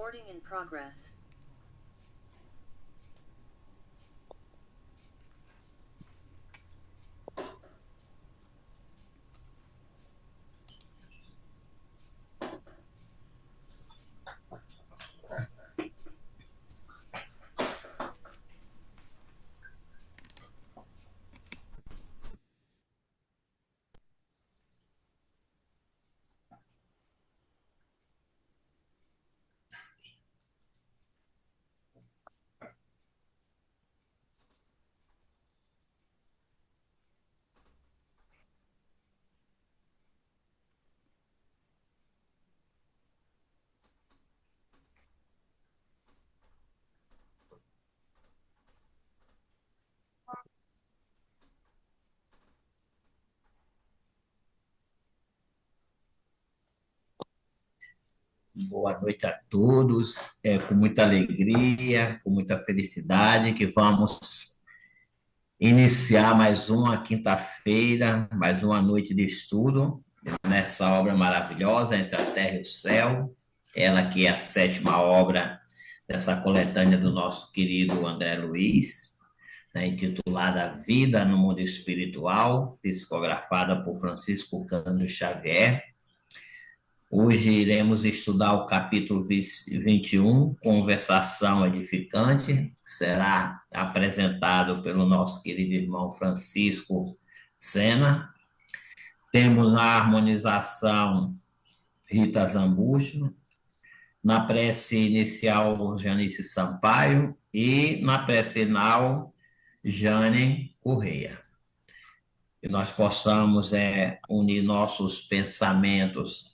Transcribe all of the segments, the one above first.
Recording in progress. Boa noite a todos. É com muita alegria, com muita felicidade que vamos iniciar mais uma quinta-feira, mais uma noite de estudo nessa obra maravilhosa Entre a Terra e o Céu. Ela que é a sétima obra dessa coletânea do nosso querido André Luiz, né, intitulada Vida no Mundo Espiritual, psicografada por Francisco Cândido Xavier. Hoje iremos estudar o capítulo 21, Conversação Edificante, que será apresentado pelo nosso querido irmão Francisco Sena. Temos a harmonização Rita Zambujo, na prece inicial Janice Sampaio e na prece final Jane Correia. Que nós possamos unir nossos pensamentos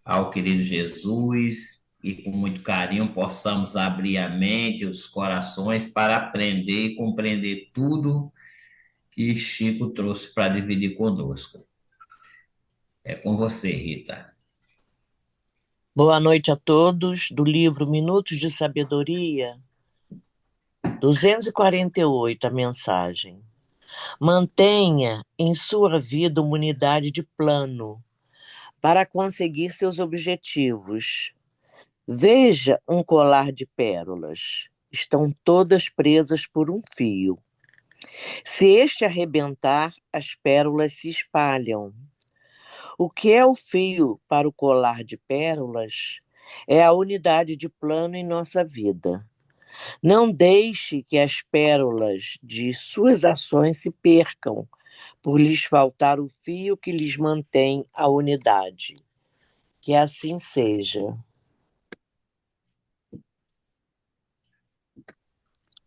ao querido Jesus e com muito carinho possamos abrir a mente, os corações para aprender e compreender tudo que Chico trouxe para dividir conosco. É com você, Rita. Boa noite a todos, do livro Minutos de Sabedoria, 248, a mensagem. Mantenha em sua vida uma unidade de plano para conseguir seus objetivos. Veja um colar de pérolas. Estão todas presas por um fio. Se este arrebentar, as pérolas se espalham. O que é o fio para o colar de pérolas? É a unidade de plano em nossa vida. Não deixe que as pérolas de suas ações se percam, por lhes faltar o fio que lhes mantém a unidade. Que assim seja.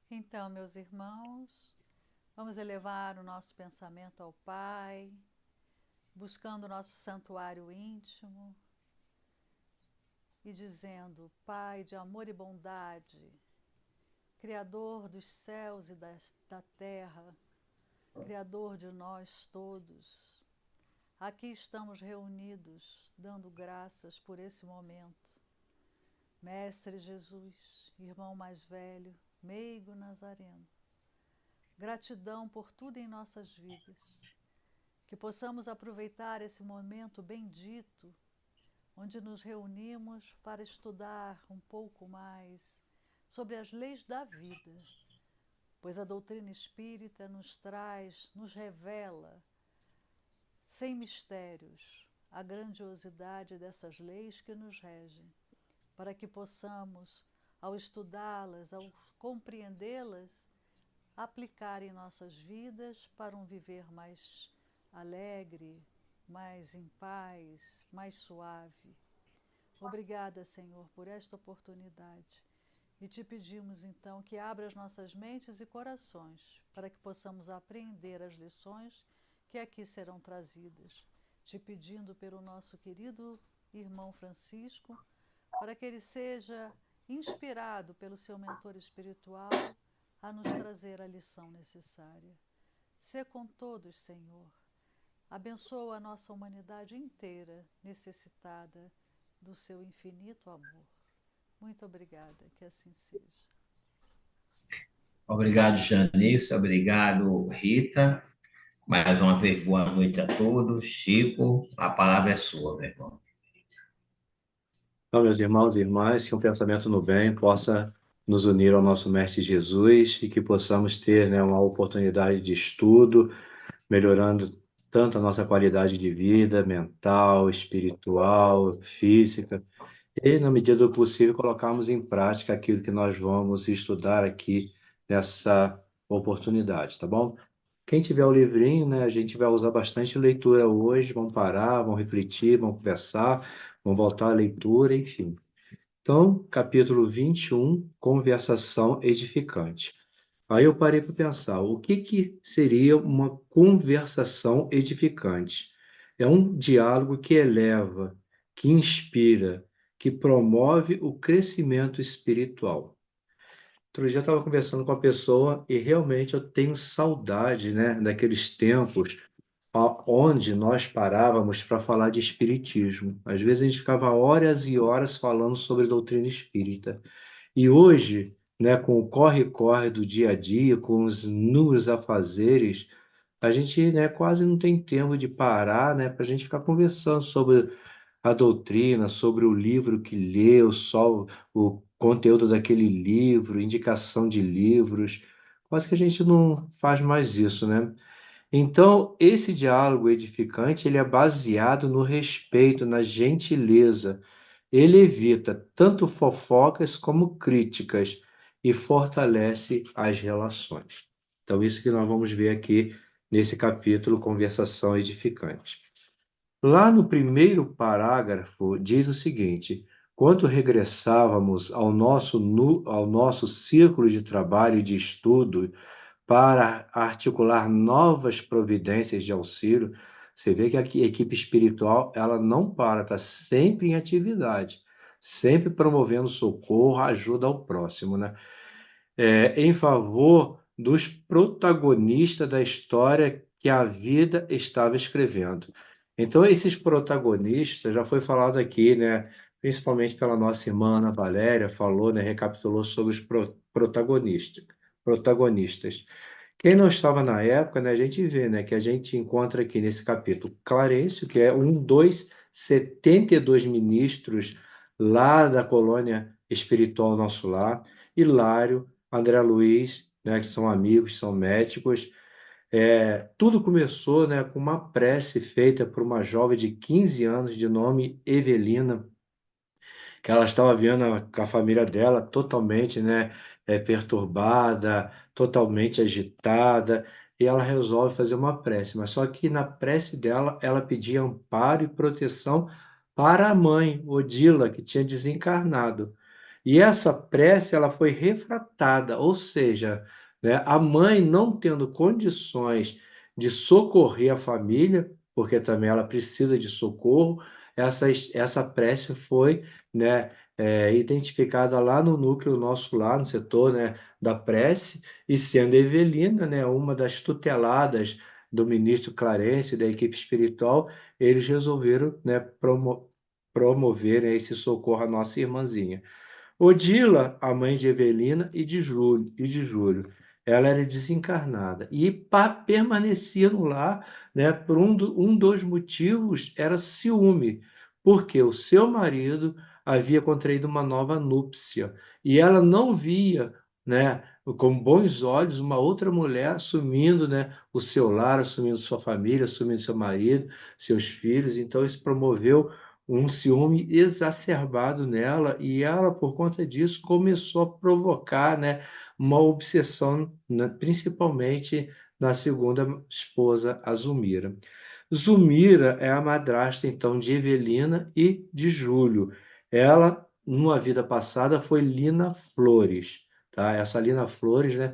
Então, meus irmãos, vamos elevar o nosso pensamento ao Pai, buscando o nosso santuário íntimo e dizendo: Pai de amor e bondade, Criador dos céus e da terra, Criador de nós todos, aqui estamos reunidos, dando graças por esse momento. Mestre Jesus, irmão mais velho, meigo Nazareno, gratidão por tudo em nossas vidas, que possamos aproveitar esse momento bendito, onde nos reunimos para estudar um pouco mais sobre as leis da vida, pois a doutrina espírita nos traz, nos revela, sem mistérios, a grandiosidade dessas leis que nos regem, para que possamos, ao estudá-las, ao compreendê-las, aplicar em nossas vidas para um viver mais alegre, mais em paz, mais suave. Obrigada, Senhor, por esta oportunidade. E te pedimos, então, que abra as nossas mentes e corações para que possamos aprender as lições que aqui serão trazidas. Te pedindo pelo nosso querido irmão Francisco, para que ele seja inspirado pelo seu mentor espiritual a nos trazer a lição necessária. Sê com todos, Senhor. Abençoa a nossa humanidade inteira, necessitada do seu infinito amor. Muito obrigada, que assim seja. Obrigado, Janice. Obrigado, Rita. Mais uma vez, boa noite a todos. Chico, a palavra é sua, meu irmão. Então, meus irmãos e irmãs, que um pensamento no bem possa nos unir ao nosso Mestre Jesus e que possamos ter, né, uma oportunidade de estudo, melhorando tanto a nossa qualidade de vida, mental, espiritual, física, e, na medida do possível, colocarmos em prática aquilo que nós vamos estudar aqui nessa oportunidade, tá bom? Quem tiver o livrinho, né, a gente vai usar bastante leitura hoje, vamos parar, vamos refletir, vamos conversar, vamos voltar à leitura, enfim. Então, capítulo 21, conversação edificante. Aí eu parei para pensar, o que que seria uma conversação edificante? É um diálogo que eleva, que inspira, que promove o crescimento espiritual. Outro dia eu estava conversando com uma pessoa e realmente eu tenho saudade, né, daqueles tempos onde nós parávamos para falar de espiritismo. Às vezes a gente ficava horas e horas falando sobre doutrina espírita. E hoje, né, com o corre-corre do dia a dia, com os inúmeros afazeres, a gente, né, quase não tem tempo de parar, né, para a gente ficar conversando sobre a doutrina, sobre o livro que leu, só o conteúdo daquele livro, indicação de livros. Quase que a gente não faz mais isso, né? Então, esse diálogo edificante, ele é baseado no respeito, na gentileza. Ele evita tanto fofocas como críticas e fortalece as relações. Então, isso que nós vamos ver aqui nesse capítulo, Conversação Edificante. Lá no primeiro parágrafo, diz o seguinte: quando regressávamos ao nosso círculo de trabalho e de estudo, para articular novas providências de auxílio. Você vê que a equipe espiritual ela não para, está sempre em atividade, sempre promovendo socorro, ajuda ao próximo, né? Em favor dos protagonistas da história que a vida estava escrevendo. Então, esses protagonistas, já foi falado aqui, né? Principalmente pela nossa irmã Ana Valéria, falou, né? Recapitulou sobre os protagonistas. Quem não estava na época, né, a gente vê, né, que a gente encontra aqui nesse capítulo Clarencio, que é um dos 72 ministros lá da colônia espiritual Nosso Lar, Hilário, André Luiz, né, que são amigos, são médicos. Tudo começou, né, com uma prece feita por uma jovem de 15 anos de nome Evelina, que ela estava vendo com a família dela totalmente, né, perturbada, totalmente agitada, e ela resolve fazer uma prece. Mas só que na prece dela, ela pedia amparo e proteção para a mãe, Odila, que tinha desencarnado. E essa prece ela foi refratada, ou seja, né, a mãe não tendo condições de socorrer a família, porque também ela precisa de socorro, essa prece foi, né, identificada lá no núcleo nosso, lá no setor, né, da prece, e sendo Evelina, né, uma das tuteladas do ministro Clarence, da equipe espiritual, eles resolveram, né, promover, né, esse socorro à nossa irmãzinha. Odila, a mãe de Evelina e de Júlio, ela era desencarnada e permanecia no lar, né, por um dos motivos era ciúme, porque o seu marido havia contraído uma nova núpcia e ela não via, né, com bons olhos uma outra mulher assumindo, né, o seu lar, assumindo sua família, assumindo seu marido, seus filhos. Então isso promoveu um ciúme exacerbado nela e ela, por conta disso, começou a provocar, né, uma obsessão, né, principalmente na segunda esposa, a Zulmira. Zulmira é a madrasta, então, de Evelina e de Júlio. Ela, numa vida passada, foi Lina Flores, tá? Essa Lina Flores, né,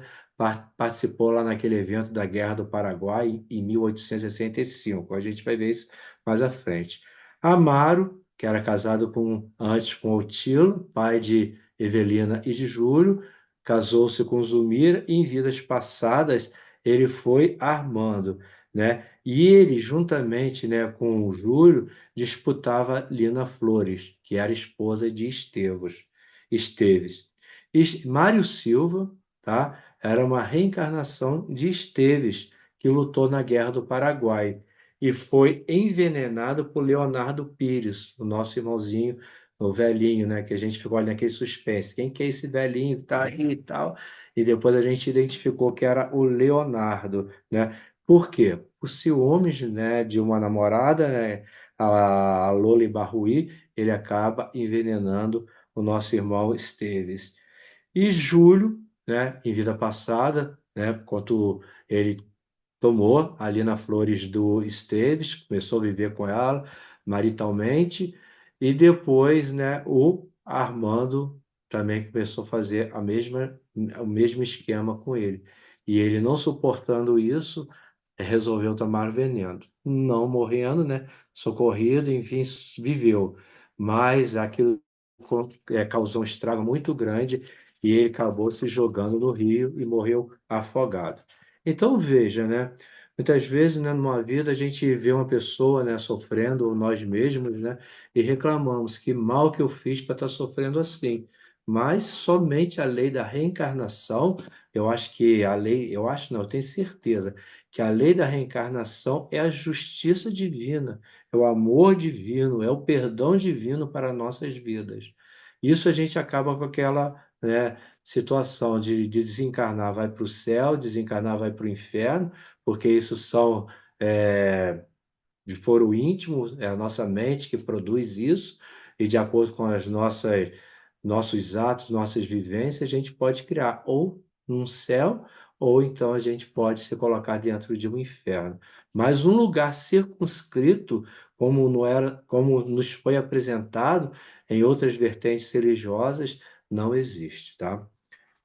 participou lá naquele evento da Guerra do Paraguai em 1865. A gente vai ver isso mais à frente. Amaro, que era casado antes com Otilo, pai de Evelina e de Júlio, casou-se com Zulmira e em vidas passadas ele foi Armando, né? E ele, juntamente, né, com o Júlio, disputava Lina Flores, que era esposa de Esteves. Mário Silva, tá? Era uma reencarnação de Esteves, que lutou na Guerra do Paraguai e foi envenenado por Leonardo Pires, o nosso irmãozinho o velhinho, né? Que a gente ficou ali naquele suspense. Quem que é esse velhinho que tá aí e tal? E depois a gente identificou que era o Leonardo, né? Por quê? Por ciúmes, né, de uma namorada, né, a Loli Barruí, ele acaba envenenando o nosso irmão Esteves. E Júlio, né, em vida passada, né, quando ele tomou ali na Flores do Esteves, começou a viver com ela maritalmente, e depois, né, o Armando também começou a fazer o mesmo esquema com ele. E ele, não suportando isso, resolveu tomar veneno. Não morrendo, né, socorrido, enfim, viveu. Mas aquilo causou um estrago muito grande e ele acabou se jogando no rio e morreu afogado. Então veja, né? Muitas vezes, né, numa vida a gente vê uma pessoa, né, sofrendo, ou nós mesmos, né, e reclamamos que mal que eu fiz para estar sofrendo assim. Mas somente a lei da reencarnação, eu acho que a lei, eu acho não, eu tenho certeza que a lei da reencarnação é a justiça divina, é o amor divino, é o perdão divino para nossas vidas. Isso a gente acaba com aquela, né, situação de desencarnar vai para o céu, desencarnar vai para o inferno, porque isso são de foro íntimo, é a nossa mente que produz isso, e de acordo com as nossos atos, nossas vivências, a gente pode criar ou um céu, ou então a gente pode se colocar dentro de um inferno. Mas um lugar circunscrito, como não era, como nos foi apresentado em outras vertentes religiosas, não existe, tá?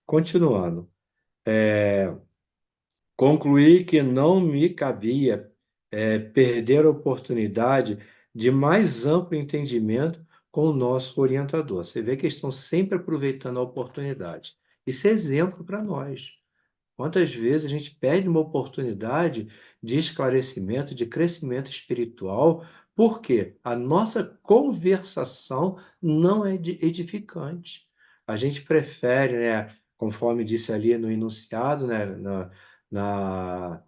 Continuando. Concluí que não me cabia perder a oportunidade de mais amplo entendimento com o nosso orientador. Você vê que eles estão sempre aproveitando a oportunidade. Isso é exemplo para nós. Quantas vezes a gente perde uma oportunidade de esclarecimento, de crescimento espiritual, porque a nossa conversação não é edificante. A gente prefere, né, conforme disse ali no enunciado, né, na, na-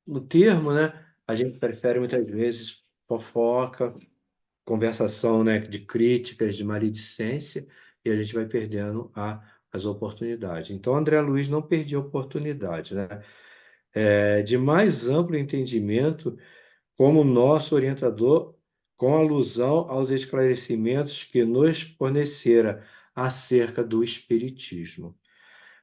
no termo, né, a gente prefere muitas vezes fofoca, conversação, né, de críticas, de maledicência, e a gente vai perdendo as oportunidades. Então, André Luiz não perdia a oportunidade, né? De mais amplo entendimento como nosso orientador, com alusão aos esclarecimentos que nos fornecera acerca do Espiritismo.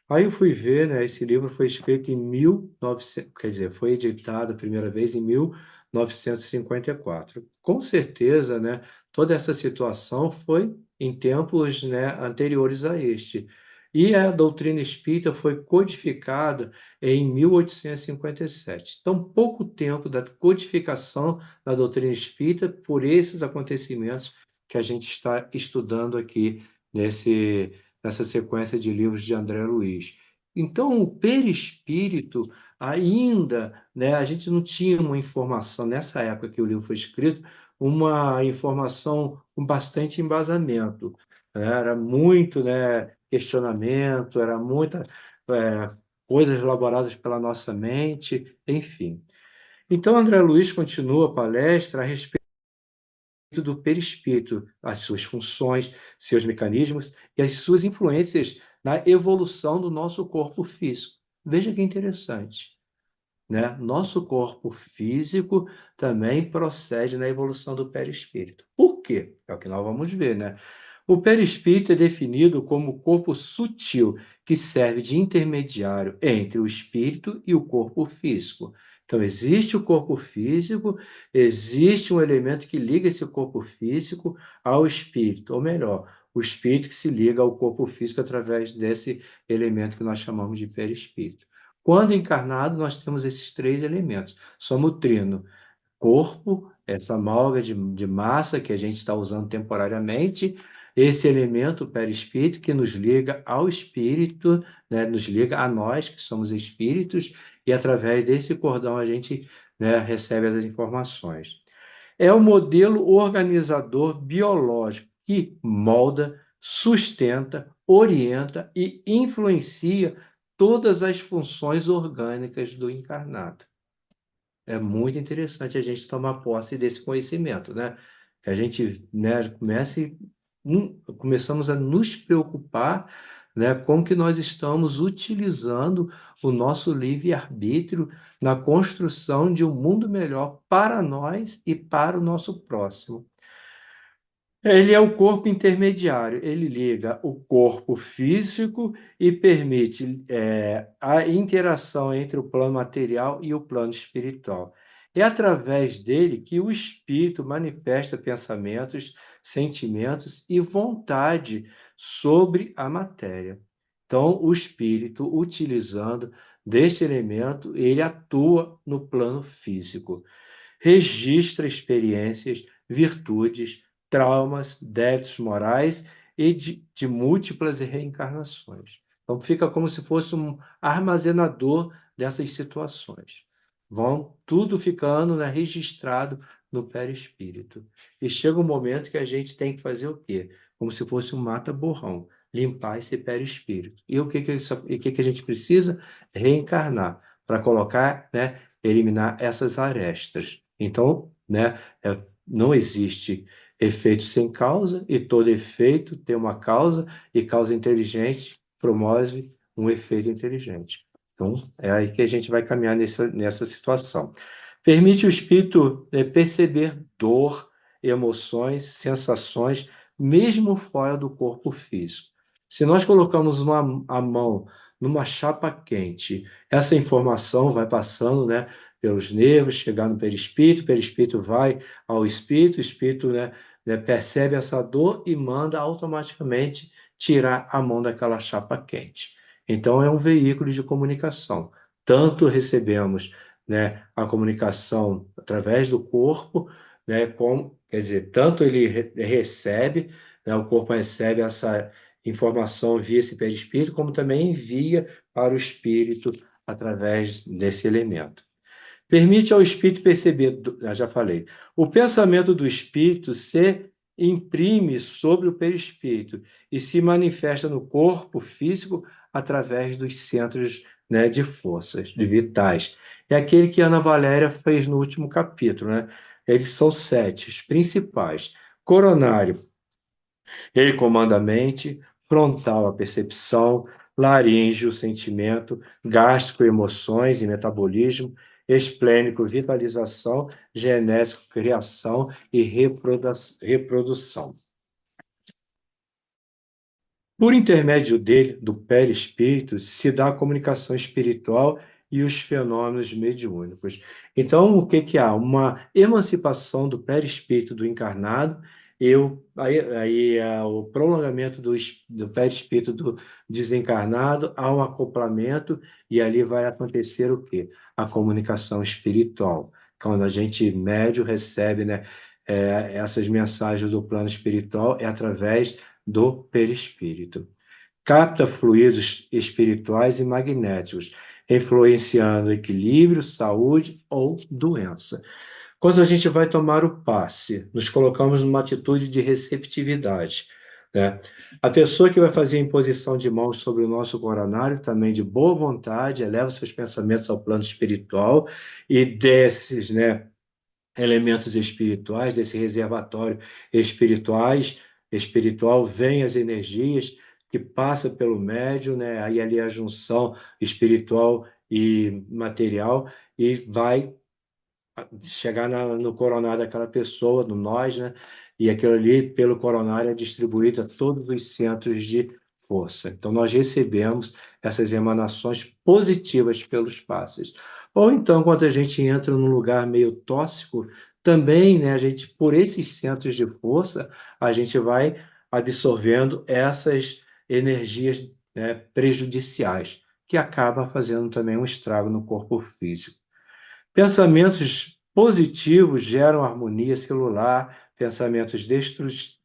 Aí eu fui ver, né, esse livro foi escrito em 1900, quer dizer, foi editado a primeira vez em 1954. Com certeza, né, toda essa situação foi em tempos, né, anteriores a este. E a doutrina espírita foi codificada em 1857. Então, pouco tempo da codificação da doutrina espírita por esses acontecimentos que a gente está estudando aqui nessa sequência de livros de André Luiz. Então, o perispírito ainda, né, a gente não tinha uma informação, nessa época que o livro foi escrito, uma informação com bastante embasamento, né? Era muito, né, questionamento, era muita coisas elaboradas pela nossa mente, enfim. Então, André Luiz continua a palestra a respeito do perispírito, as suas funções, seus mecanismos e as suas influências na evolução do nosso corpo físico. Veja que interessante, né? Nosso corpo físico também procede na evolução do perispírito. Por quê? É o que nós vamos ver, né? O perispírito é definido como o corpo sutil que serve de intermediário entre o espírito e o corpo físico. Então, existe o corpo físico, existe um elemento que liga esse corpo físico ao espírito, ou melhor, o espírito que se liga ao corpo físico através desse elemento que nós chamamos de perispírito. Quando encarnado, nós temos esses três elementos. Somos o trino, corpo, essa amálgama de massa que a gente está usando temporariamente, esse elemento perispírito que nos liga ao espírito, né, nos liga a nós, que somos espíritos, e através desse cordão a gente, né, recebe as informações. É o modelo organizador biológico que molda, sustenta, orienta e influencia todas as funções orgânicas do encarnado. É muito interessante a gente tomar posse desse conhecimento, né? que a gente, né, começamos a nos preocupar, né, com que nós estamos utilizando o nosso livre-arbítrio na construção de um mundo melhor para nós e para o nosso próximo. Ele é o corpo intermediário, ele liga o corpo físico e permite a interação entre o plano material e o plano espiritual. É através dele que o espírito manifesta pensamentos, sentimentos e vontade sobre a matéria. Então, o espírito, utilizando deste elemento, ele atua no plano físico, registra experiências, virtudes, traumas, débitos morais e de múltiplas reencarnações. Então, fica como se fosse um armazenador dessas situações. Vão tudo ficando, né, registrado no perispírito. E chega um momento que a gente tem que fazer o quê? Como se fosse um mata-borrão, limpar esse perispírito. E o que a gente precisa? Reencarnar, para colocar, né, eliminar essas arestas. Então, né, não existe efeito sem causa, e todo efeito tem uma causa, e causa inteligente promove um efeito inteligente. Então, é aí que a gente vai caminhar nessa situação. Permite o espírito perceber dor, emoções, sensações, mesmo fora do corpo físico. Se nós colocamos a mão numa chapa quente, essa informação vai passando, né, pelos nervos, chegar no perispírito, o perispírito vai ao espírito, o espírito, né, percebe essa dor e manda automaticamente tirar a mão daquela chapa quente. Então, é um veículo de comunicação. Tanto recebemos, né, a comunicação através do corpo, né, quer dizer, tanto ele recebe, né, o corpo recebe essa informação via esse perispírito, como também envia para o espírito através desse elemento. Permite ao espírito perceber, já falei, o pensamento do espírito se imprime sobre o perispírito e se manifesta no corpo físico através dos centros, né, de forças, de vitais. É aquele que Ana Valéria fez no último capítulo, né? Eles são 7, os principais. Coronário, ele comanda a mente, frontal a percepção, laríngeo, sentimento, gástrico, emoções e metabolismo, esplênico, vitalização, genésico, criação e reprodução. Por intermédio dele, do perispírito, se dá a comunicação espiritual e os fenômenos mediúnicos. Então, o que há? Uma emancipação do perispírito do encarnado e o prolongamento do perispírito do desencarnado há um acoplamento e ali vai acontecer o quê? A comunicação espiritual. Quando a gente médio recebe, né, essas mensagens do plano espiritual, é através do perispírito. Capta fluidos espirituais e magnéticos, influenciando equilíbrio, saúde ou doença. Quando a gente vai tomar o passe, nos colocamos numa atitude de receptividade, né? A pessoa que vai fazer a imposição de mãos sobre o nosso coronário, também de boa vontade, eleva seus pensamentos ao plano espiritual e desses, né, elementos espirituais, desse reservatório espiritual, vem as energias que passa pelo médium, né? Aí ali a junção espiritual e material e vai chegar no coronário daquela pessoa, no nós, né? E aquilo ali, pelo coronário, é distribuído a todos os centros de força. Então, nós recebemos essas emanações positivas pelos passes. Ou então, quando a gente entra num lugar meio tóxico, também, né, a gente, por esses centros de força, a gente vai absorvendo essas energias, né, prejudiciais, que acaba fazendo também um estrago no corpo físico. Pensamentos positivos geram harmonia celular, pensamentos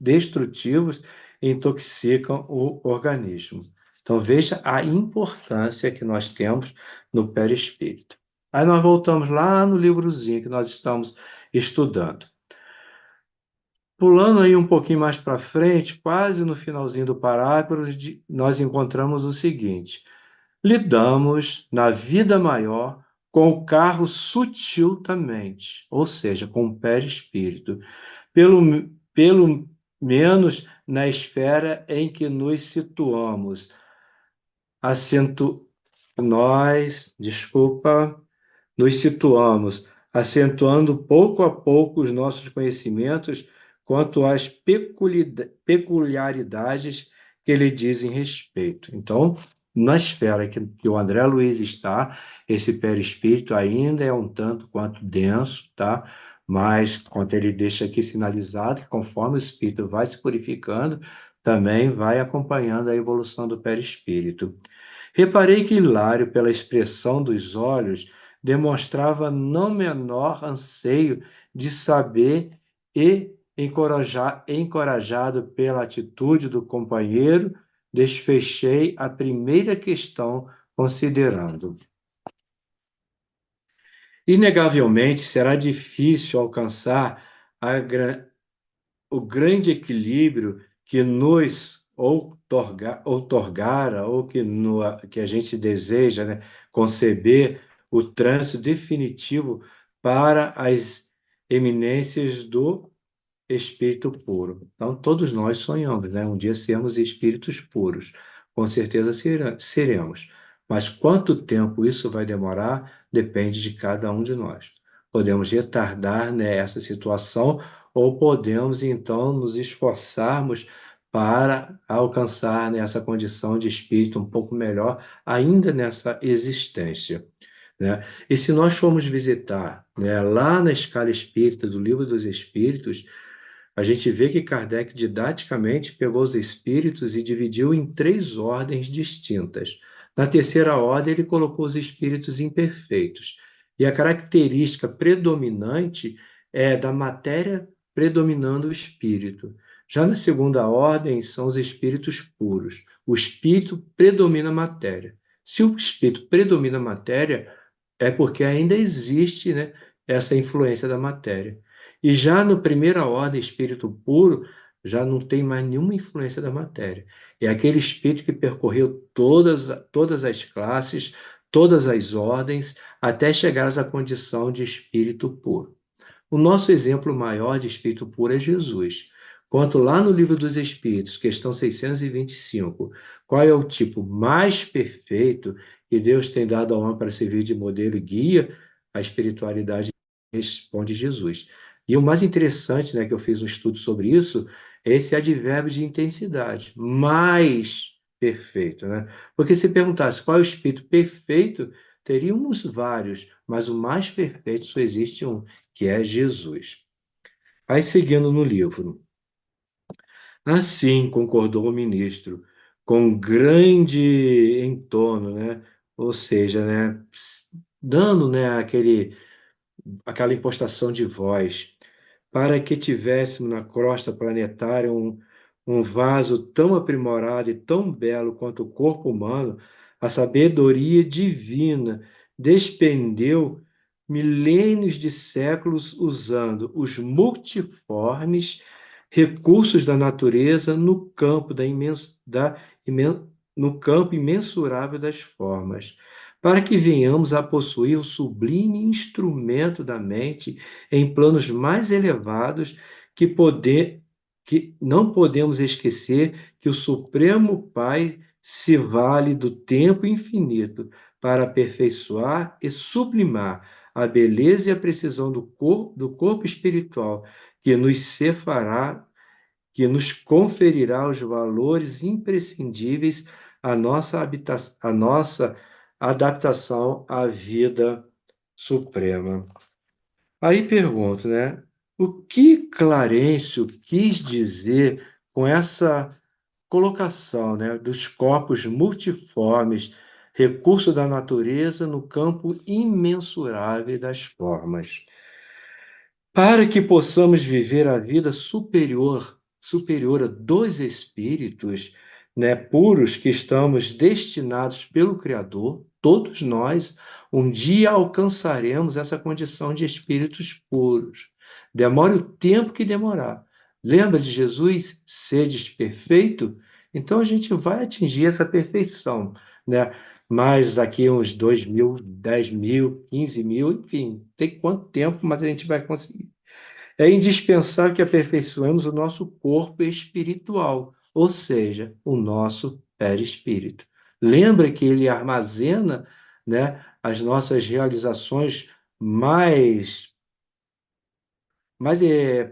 destrutivos intoxicam o organismo. Então, veja a importância que nós temos no perispírito. Aí nós voltamos lá no livrozinho que nós estamos estudando. Pulando aí um pouquinho mais para frente, quase no finalzinho do parágrafo, nós encontramos o seguinte: lidamos na vida maior com o carro sutil da mente, ou seja, com o perispírito, pelo menos na esfera em que nos situamos. Nos situamos, acentuando pouco a pouco os nossos conhecimentos quanto às peculiaridades que lhe dizem respeito. Então, na esfera que o André Luiz está, esse perispírito ainda é um tanto quanto denso, tá? Mas, quando ele deixa aqui sinalizado que conforme o espírito vai se purificando, também vai acompanhando a evolução do perispírito. Reparei que Hilário, pela expressão dos olhos, demonstrava não menor anseio de saber e, encorajado pela atitude do companheiro, desfechei a primeira questão considerando. Inegavelmente, será difícil alcançar o grande equilíbrio que nos outorgara, ou que a gente deseja, né, conceber o trânsito definitivo para as eminências do espírito puro. Então, todos nós sonhamos, né, um dia sermos espíritos puros. Com certeza seremos. Mas quanto tempo isso vai demorar depende de cada um de nós. Podemos retardar, né, essa situação ou podemos, então, nos esforçarmos para alcançar, né, essa condição de espírito um pouco melhor ainda nessa existência, né? E se nós formos visitar, né, lá na escala espírita do Livro dos Espíritos, a gente vê que Kardec didaticamente pegou os espíritos e dividiu em 3 ordens distintas. Na terceira ordem, ele colocou os espíritos imperfeitos. E a característica predominante é da matéria predominando o espírito. Já na segunda ordem, são os espíritos puros. O espírito predomina a matéria. Se o espírito predomina a matéria, é porque ainda existe, né, essa influência da matéria. E já no primeira ordem, espírito puro, já não tem mais nenhuma influência da matéria. É aquele espírito que percorreu todas as classes, todas as ordens, até chegar à condição de espírito puro. O nosso exemplo maior de espírito puro é Jesus. Conto lá no Livro dos Espíritos, questão 625, qual é o tipo mais perfeito que Deus tem dado ao homem para servir de modelo e guia? A espiritualidade responde Jesus. E o mais interessante, né, que eu fiz um estudo sobre isso, é esse advérbio de intensidade, mais perfeito, né? Porque se perguntasse qual é o espírito perfeito, teríamos vários, mas o mais perfeito só existe um, que é Jesus. Aí, seguindo no livro. Assim, concordou o ministro, com grande entono, né? Ou seja, né, dando, né, aquela impostação de voz, para que tivéssemos na crosta planetária um vaso tão aprimorado e tão belo quanto o corpo humano, a sabedoria divina despendeu milênios de séculos usando os multiformes recursos da natureza no campo imensurável das formas, para que venhamos a possuir o sublime instrumento da mente em planos mais elevados que não podemos esquecer que o Supremo Pai se vale do tempo infinito para aperfeiçoar e sublimar a beleza e a precisão do corpo espiritual que nos cefará, que nos conferirá os valores imprescindíveis à nossa adaptação à vida suprema. Aí pergunto, né? O que Clarencio quis dizer com essa colocação, né, dos corpos multiformes, recurso da natureza no campo imensurável das formas? Para que possamos viver a vida superior dos espíritos, né, puros que estamos destinados pelo Criador, todos nós um dia alcançaremos essa condição de espíritos puros. Demore o tempo que demorar. Lembra de Jesus? Sedes perfeito? Então a gente vai atingir essa perfeição, né? Mas daqui uns 2.000, 10.000, 15.000, enfim, tem quanto tempo, mas a gente vai conseguir. É indispensável que aperfeiçoemos o nosso corpo espiritual, ou seja, o nosso perispírito. Lembra que ele armazena, né, as nossas realizações mais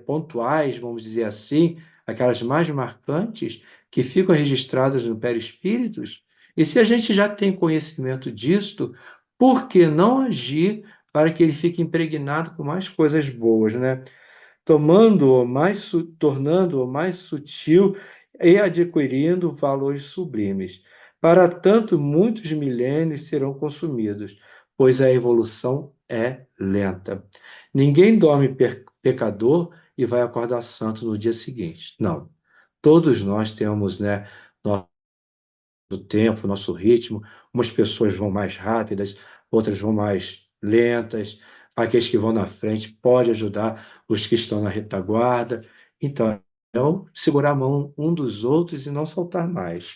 pontuais, vamos dizer assim, aquelas mais marcantes, que ficam registradas no perispíritos. E se a gente já tem conhecimento disto, por que não agir para que ele fique impregnado com mais coisas boas, né? Tornando-o mais sutil e adquirindo valores sublimes. Para tanto, muitos milênios serão consumidos, pois a evolução é lenta. Ninguém dorme pecador e vai acordar santo no dia seguinte. Não. Todos nós temos, né, nosso tempo, nosso ritmo. Umas pessoas vão mais rápidas, outras vão mais lentas. Aqueles que vão na frente podem ajudar os que estão na retaguarda. Então, segurar a mão um dos outros e não saltar mais.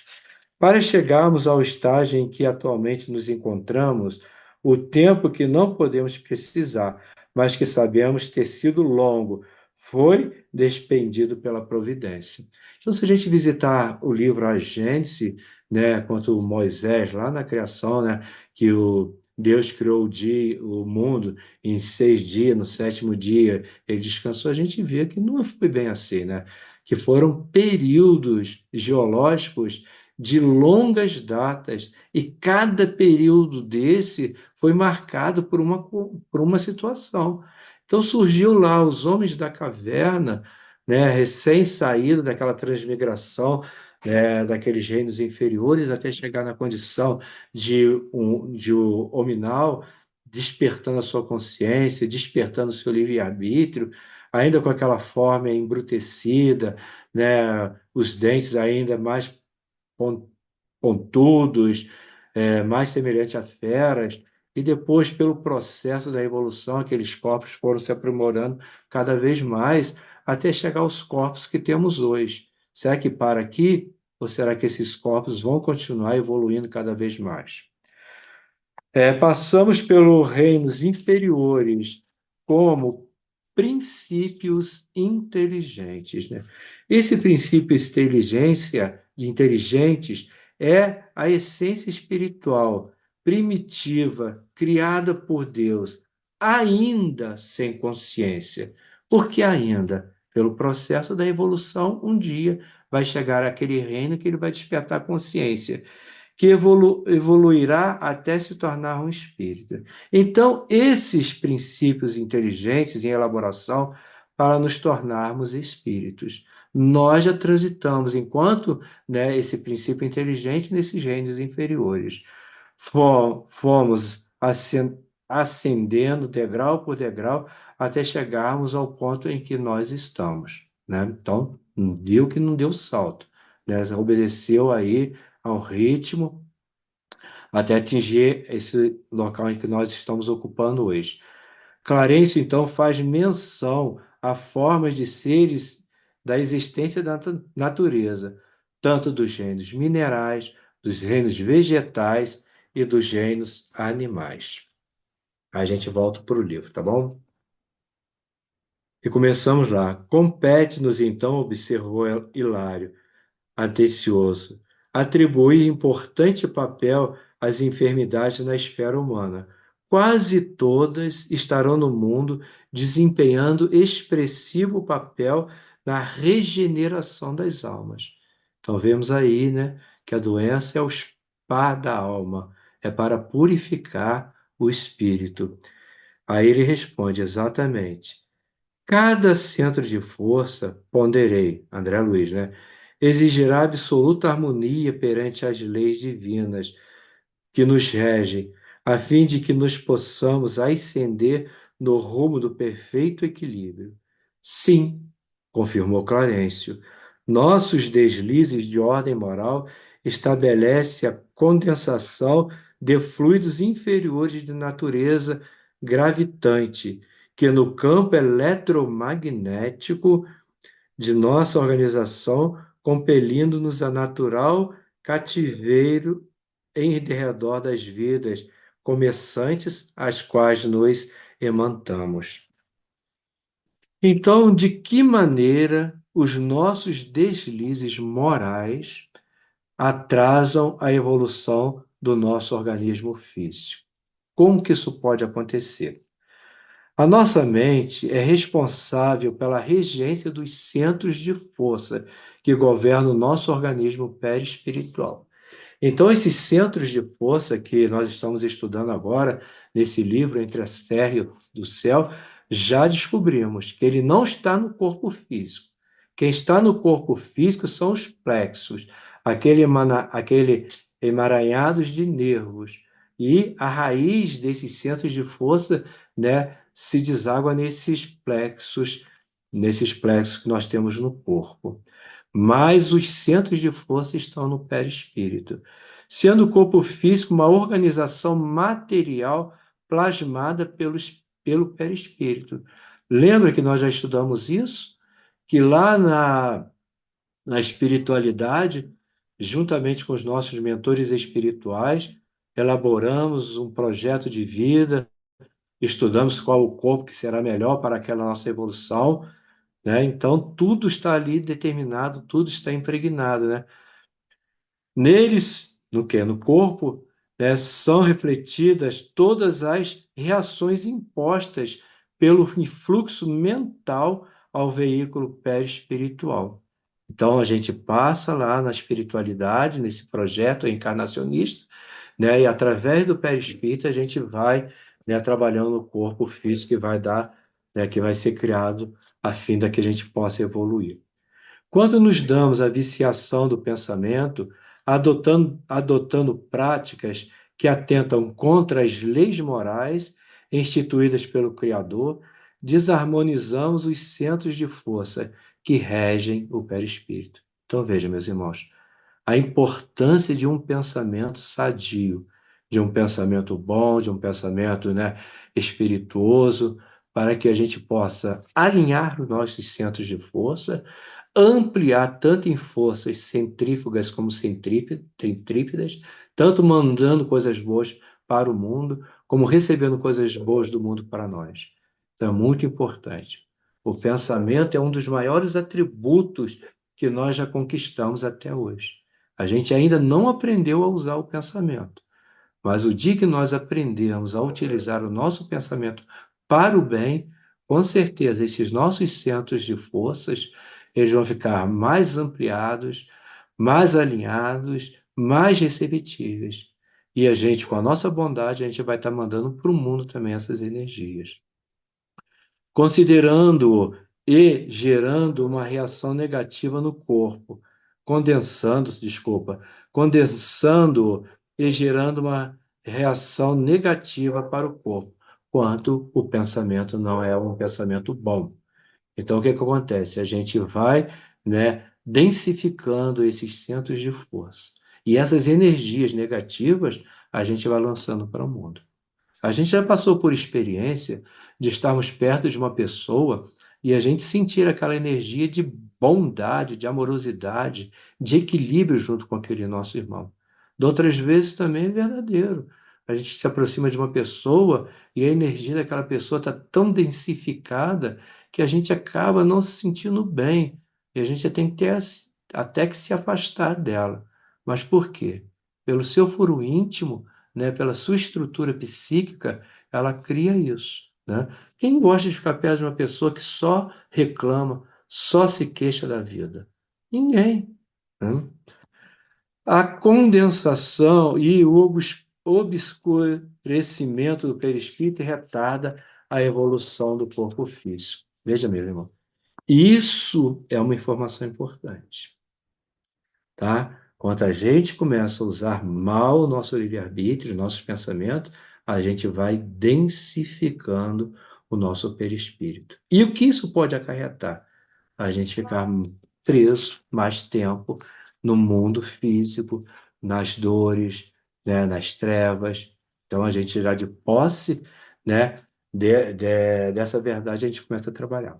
Para chegarmos ao estágio em que atualmente nos encontramos, o tempo que não podemos precisar, mas que sabemos ter sido longo, foi despendido pela providência. Então, se a gente visitar o livro A Gênese, né, quanto Moisés, lá na criação, né, que o Deus criou o mundo em 6 dias, no sétimo dia ele descansou, a gente vê que não foi bem assim, né? Que foram períodos geológicos de longas datas, e cada período desse foi marcado por uma situação. Então surgiu lá os homens da caverna, né, recém-saído daquela transmigração, daqueles reinos inferiores até chegar na condição de um hominal, despertando a sua consciência, despertando o seu livre-arbítrio, ainda com aquela forma embrutecida, né, os dentes ainda mais pontudos, mais semelhantes a feras, e depois, pelo processo da evolução, aqueles corpos foram se aprimorando cada vez mais até chegar aos corpos que temos hoje. Será que para aqui? Ou será que esses corpos vão continuar evoluindo cada vez mais? Passamos pelos reinos inferiores como princípios inteligentes, né? Esse princípio de inteligentes é a essência espiritual primitiva criada por Deus, ainda sem consciência. Por que ainda? Pelo processo da evolução, um dia vai chegar aquele reino que ele vai despertar consciência que evoluirá até se tornar um espírito. Então, esses princípios inteligentes em elaboração para nos tornarmos espíritos. Nós já transitamos, enquanto, né, esse princípio inteligente, nesses reinos inferiores. Fomos ascendendo degrau por degrau até chegarmos ao ponto em que nós estamos, né? Então, viu que não deu salto, né? Obedeceu aí ao ritmo até atingir esse local em que nós estamos ocupando hoje. Clarencio, então, faz menção a formas de seres da existência da natureza, tanto dos reinos minerais, dos reinos vegetais e dos reinos animais. A gente volta para o livro, tá bom? E começamos lá. Compete-nos, então, observou Hilário, atencioso, atribui importante papel às enfermidades na esfera humana. Quase todas estarão no mundo desempenhando expressivo papel na regeneração das almas. Então vemos aí, né, que a doença é o spa da alma, é para purificar o espírito. Aí ele responde exatamente. Cada centro de força, ponderei, André Luiz, né? Exigirá absoluta harmonia perante as leis divinas que nos regem, a fim de que nos possamos ascender no rumo do perfeito equilíbrio. Sim, confirmou Clarencio, nossos deslizes de ordem moral estabelece a condensação de fluidos inferiores de natureza gravitante, que no campo eletromagnético de nossa organização, compelindo-nos a natural cativeiro em derredor das vidas começantes às quais nos emantamos. Então, de que maneira os nossos deslizes morais atrasam a evolução do nosso organismo físico? Como que isso pode acontecer? A nossa mente é responsável pela regência dos centros de força que governam o nosso organismo perispiritual. Então, esses centros de força que nós estamos estudando agora, nesse livro Entre a Terra e do Céu, já descobrimos que ele não está no corpo físico. Quem está no corpo físico são os plexos, aquele emaranhados de nervos. E a raiz desses centros de força, né, se deságua nesses plexos que nós temos no corpo. Mas os centros de força estão no perispírito, sendo o corpo físico uma organização material plasmada pelo perispírito. Lembra que nós já estudamos isso? Que lá na espiritualidade, juntamente com os nossos mentores espirituais, elaboramos um projeto de vida, estudamos qual o corpo que será melhor para aquela nossa evolução, né? Então, tudo está ali determinado, tudo está impregnado, né? Neles, no que? No corpo, né, são refletidas todas as reações impostas pelo influxo mental ao veículo perispiritual. Então, a gente passa lá na espiritualidade, nesse projeto encarnacionista, né, e através do perispírito a gente vai, né, trabalhando no corpo físico que vai dar, né, que vai ser criado a fim de que a gente possa evoluir. Quando nos damos à viciação do pensamento, adotando práticas que atentam contra as leis morais instituídas pelo Criador, desarmonizamos os centros de força que regem o perispírito. Então, veja, meus irmãos, a importância de um pensamento sadio, de um pensamento bom, de um pensamento, né, espirituoso, para que a gente possa alinhar os nossos centros de força, ampliar tanto em forças centrífugas como centrípedas, tanto mandando coisas boas para o mundo, como recebendo coisas boas do mundo para nós. Então é muito importante. O pensamento é um dos maiores atributos que nós já conquistamos até hoje. A gente ainda não aprendeu a usar o pensamento, mas o dia que nós aprendermos a utilizar o nosso pensamento para o bem, com certeza esses nossos centros de forças, eles vão ficar mais ampliados, mais alinhados, mais receptíveis. E a gente, com a nossa bondade, a gente vai estar mandando para o mundo também essas energias. Considerando e gerando uma reação negativa no corpo, condensando e gerando uma reação negativa para o corpo, quanto o pensamento não é um pensamento bom. Então, o que que acontece? A gente vai, né, densificando esses centros de força. E essas energias negativas a gente vai lançando para o mundo. A gente já passou por experiência de estarmos perto de uma pessoa e a gente sentir aquela energia de bondade, de amorosidade, de equilíbrio junto com aquele nosso irmão. De outras vezes também é verdadeiro. A gente se aproxima de uma pessoa e a energia daquela pessoa está tão densificada que a gente acaba não se sentindo bem. E a gente tem que ter até que se afastar dela. Mas por quê? Pelo seu foro íntimo, né, pela sua estrutura psíquica, ela cria isso, né? Quem gosta de ficar perto de uma pessoa que só reclama, só se queixa da vida? Ninguém, né? A condensação e o obscurecimento do perispírito retarda a evolução do corpo físico. Veja, meu irmão, isso é uma informação importante, tá? Quando a gente começa a usar mal o nosso livre-arbítrio, nossos pensamentos, a gente vai densificando o nosso perispírito. E o que isso pode acarretar? A gente ficar preso mais tempo no mundo físico, nas dores, né, nas trevas. Então, a gente já de posse, né, dessa verdade, a gente começa a trabalhar.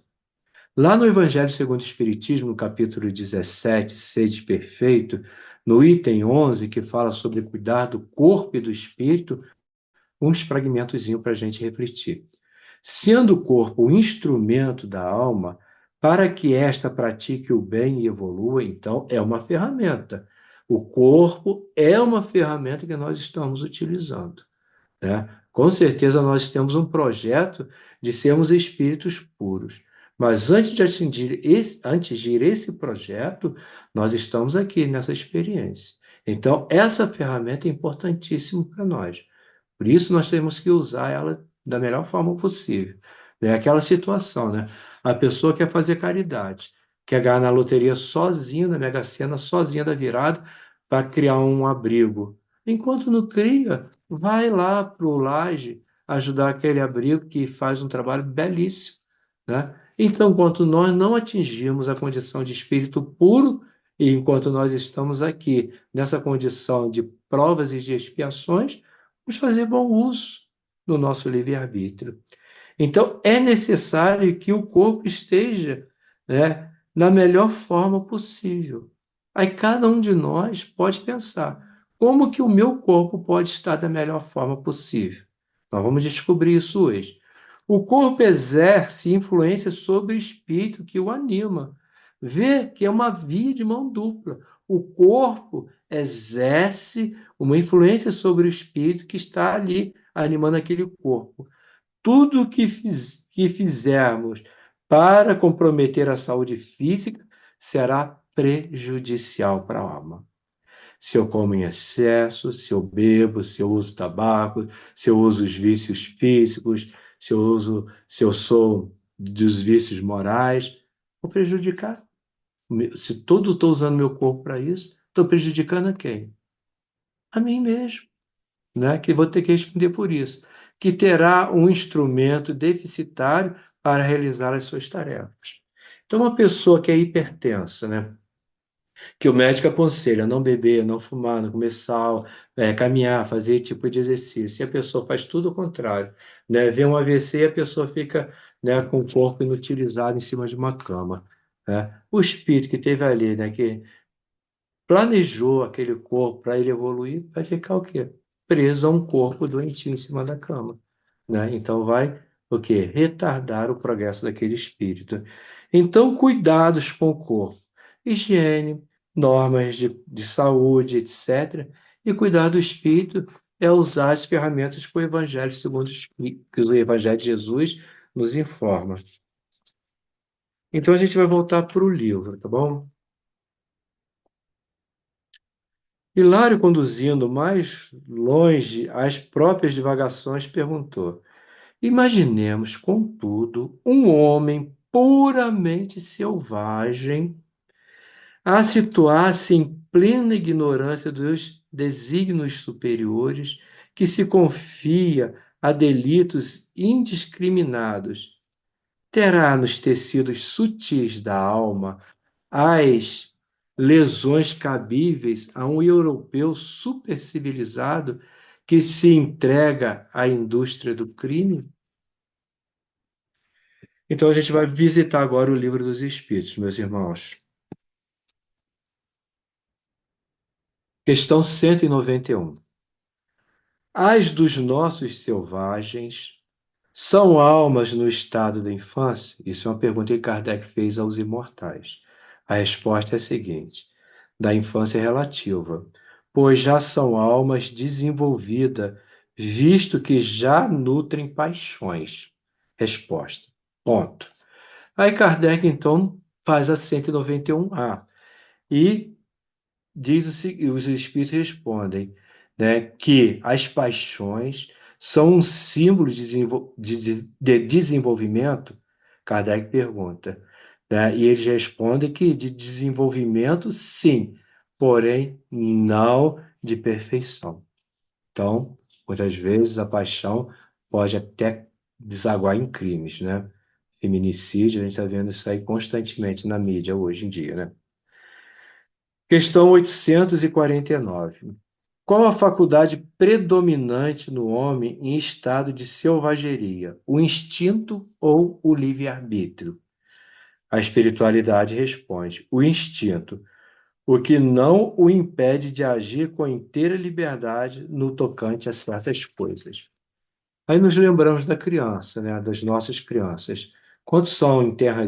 Lá no Evangelho segundo o Espiritismo, no capítulo 17, Sede Perfeito, no item 11, que fala sobre cuidar do corpo e do espírito, uns fragmentozinhos para a gente refletir. Sendo o corpo o instrumento da alma, para que esta pratique o bem e evolua, então é uma ferramenta. O corpo é uma ferramenta que nós estamos utilizando, né? Com certeza nós temos um projeto de sermos espíritos puros. Mas antes de ir esse projeto, nós estamos aqui nessa experiência. Então, essa ferramenta é importantíssima para nós. Por isso, nós temos que usar ela da melhor forma possível. É aquela situação, né? A pessoa quer fazer caridade, quer ganhar na loteria sozinho, na Mega Sena, sozinha da virada, para criar um abrigo. Enquanto não cria, vai lá para o Laje ajudar aquele abrigo que faz um trabalho belíssimo, né? Então, enquanto nós não atingirmos a condição de espírito puro, e enquanto nós estamos aqui nessa condição de provas e de expiações, vamos fazer bom uso do nosso livre-arbítrio. Então, é necessário que o corpo esteja, né, na melhor forma possível. Aí cada um de nós pode pensar, como que o meu corpo pode estar da melhor forma possível? Nós vamos descobrir isso hoje. O corpo exerce influência sobre o espírito que o anima. Vê que é uma via de mão dupla. O corpo exerce uma influência sobre o espírito que está ali animando aquele corpo. Tudo que fizermos para comprometer a saúde física será prejudicial para a alma. Se eu como em excesso, se eu bebo, se eu uso tabaco, se eu uso os vícios físicos, se eu sou dos vícios morais, vou prejudicar. Se todo estou usando meu corpo para isso, estou prejudicando a quem? A mim mesmo, né? Que vou ter que responder por isso, que terá um instrumento deficitário para realizar as suas tarefas. Então, uma pessoa que é hipertensa, né? Que o médico aconselha não beber, não fumar, não comer sal, caminhar, fazer tipo de exercício. E a pessoa faz tudo o contrário, né? Vê um AVC e a pessoa fica, né, com o corpo inutilizado em cima de uma cama, né? O espírito que teve ali, né, que planejou aquele corpo para ele evoluir, vai ficar o quê? Preso a um corpo doentio em cima da cama, né? Então vai o quê? Retardar o progresso daquele espírito. Então, cuidados com o corpo, higiene, normas de saúde, etc. E cuidar do espírito é usar as ferramentas que o Evangelho segundo que o Evangelho de Jesus nos informa. Então a gente vai voltar para o livro, tá bom? Hilário, conduzindo mais longe as próprias divagações, perguntou: imaginemos, contudo, um homem puramente selvagem a situar-se em plena ignorância dos desígnios superiores, que se confia a delitos indiscriminados. Terá nos tecidos sutis da alma as lesões cabíveis a um europeu supercivilizado que se entrega à indústria do crime? Então a gente vai visitar agora o Livro dos Espíritos, meus irmãos. Questão 191. As dos nossos selvagens são almas no estado da infância? Isso é uma pergunta que Kardec fez aos imortais. A resposta é a seguinte: da infância relativa, pois já são almas desenvolvidas, visto que já nutrem paixões. Resposta. Ponto. Aí Kardec, então, faz a 191A e diz os espíritos respondem, né, que as paixões são um símbolo de desenvolvimento. Kardec pergunta, né, e eles respondem que de desenvolvimento, sim, porém não de perfeição. Então, muitas vezes a paixão pode até desaguar em crimes, né? Feminicídio, a gente está vendo isso aí constantemente na mídia hoje em dia, né? Questão 849. Qual a faculdade predominante no homem em estado de selvageria? O instinto ou o livre-arbítrio? A espiritualidade responde: o instinto, o que não o impede de agir com inteira liberdade no tocante a certas coisas. Aí nos lembramos da criança, né? Das nossas crianças. Quando são em tenra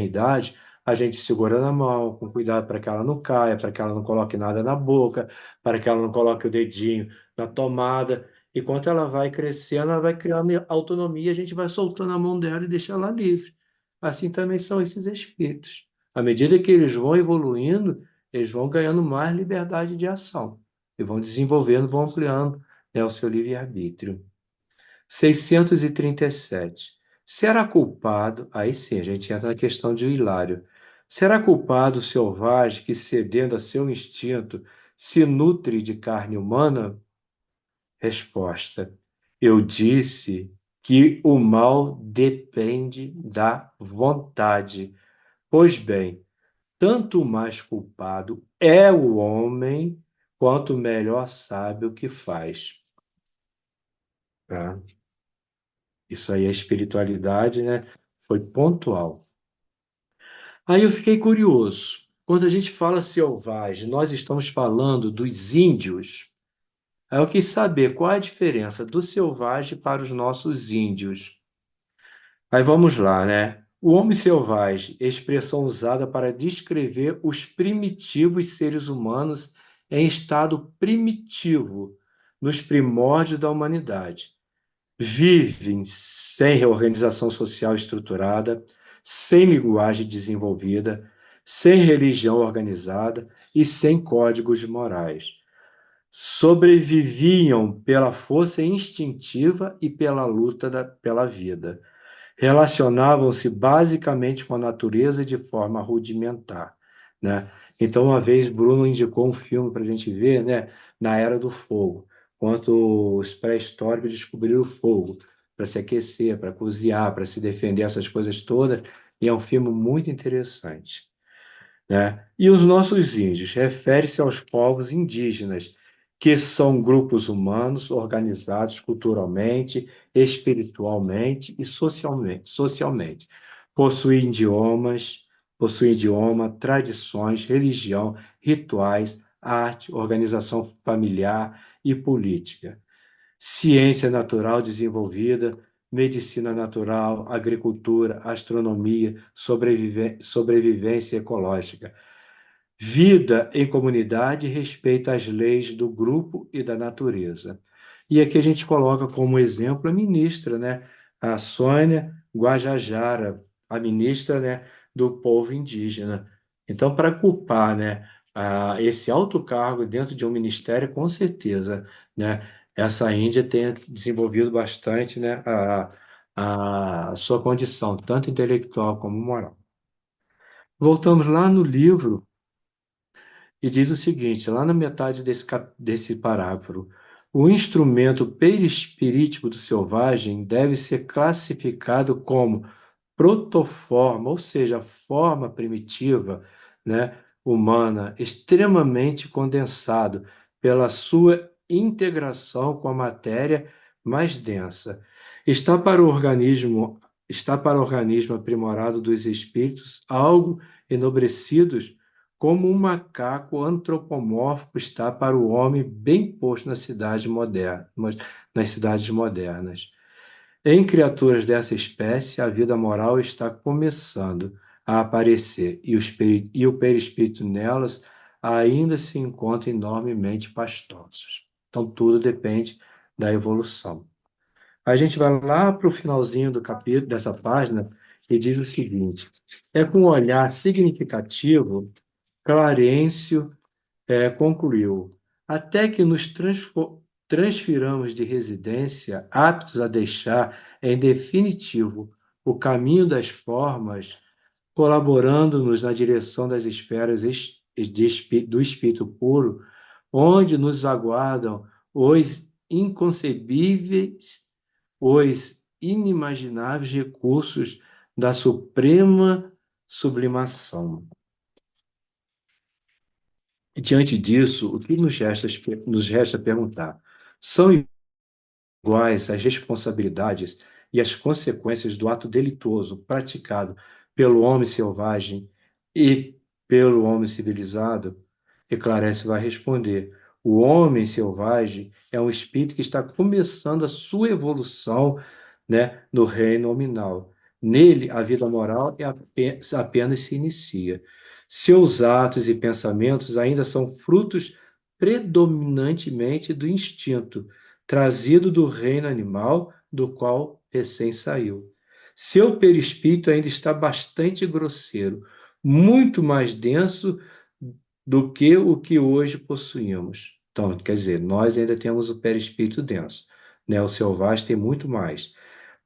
idade, a gente segura na mão, com cuidado para que ela não caia, para que ela não coloque nada na boca, para que ela não coloque o dedinho na tomada. E quando ela vai crescendo, ela vai criando autonomia, a gente vai soltando a mão dela e deixa ela livre. Assim também são esses espíritos. À medida que eles vão evoluindo, eles vão ganhando mais liberdade de ação e vão desenvolvendo, vão ampliando, né, o seu livre-arbítrio. 637. Será culpado, aí sim, a gente entra na questão de Hilário. Será culpado o selvagem que, cedendo a seu instinto, se nutre de carne humana? Resposta: eu disse que o mal depende da vontade. Pois bem, tanto mais culpado é o homem, quanto melhor sabe o que faz. Tá? Isso aí, a espiritualidade, né? Foi pontual. Aí eu fiquei curioso. Quando a gente fala selvagem, nós estamos falando dos índios. Aí eu quis saber qual a diferença do selvagem para os nossos índios. Aí vamos lá, né? O homem selvagem, expressão usada para descrever os primitivos seres humanos em estado primitivo, nos primórdios da humanidade. Vivem sem reorganização social estruturada, sem linguagem desenvolvida, sem religião organizada e sem códigos morais. Sobreviviam pela força instintiva e pela luta pela vida. Relacionavam-se basicamente com a natureza de forma rudimentar, né? Então, uma vez, Bruno indicou um filme para a gente ver, né? Na Era do Fogo, quando os pré-históricos descobriram o fogo para se aquecer, para cozinhar, para se defender, essas coisas todas, e é um filme muito interessante, né? E os nossos índios refere-se aos povos indígenas, que são grupos humanos organizados culturalmente, espiritualmente e socialmente. Possuem idioma, tradições, religião, rituais, arte, organização familiar e política, ciência natural desenvolvida, medicina natural, agricultura, astronomia, sobrevivência ecológica, vida em comunidade e respeito às leis do grupo e da natureza. E aqui a gente coloca como exemplo a ministra, né, a Sônia Guajajara, a ministra, né, do povo indígena. Então, para culpar, né, esse alto cargo dentro de um ministério, com certeza, né, essa Índia tem desenvolvido bastante, né, a sua condição, tanto intelectual como moral. Voltamos lá no livro e diz o seguinte, lá na metade desse parágrafo: o instrumento perispirítico do selvagem deve ser classificado como protoforma, ou seja, forma primitiva, né, humana, extremamente condensado pela sua integração com a matéria mais densa. Está para o organismo aprimorado dos espíritos algo enobrecidos, como um macaco antropomórfico está para o homem bem posto nas cidades modernas. Em criaturas dessa espécie, a vida moral está começando a aparecer e o perispírito nelas ainda se encontra enormemente pastosos. Então, tudo depende da evolução. A gente vai lá para o finalzinho do capítulo, dessa página, e diz o seguinte: é com um olhar significativo, Clarencio concluiu: até que nos transfiramos de residência, aptos a deixar, em definitivo, o caminho das formas, colaborando-nos na direção das esferas do espírito puro, onde nos aguardam os inconcebíveis, os inimagináveis recursos da suprema sublimação. E diante disso, o que nos resta perguntar? São iguais as responsabilidades e as consequências do ato delituoso praticado pelo homem selvagem e pelo homem civilizado? E Clarencio vai responder: O homem selvagem é um espírito que está começando a sua evolução, né, no reino nominal. Nele, a vida moral apenas se inicia. Seus atos e pensamentos ainda são frutos predominantemente do instinto, trazido do reino animal, do qual recém saiu. Seu perispírito ainda está bastante grosseiro, muito mais denso do que o que hoje possuímos. Então, quer dizer, nós ainda temos o perispírito denso, né? O selvagem tem muito mais.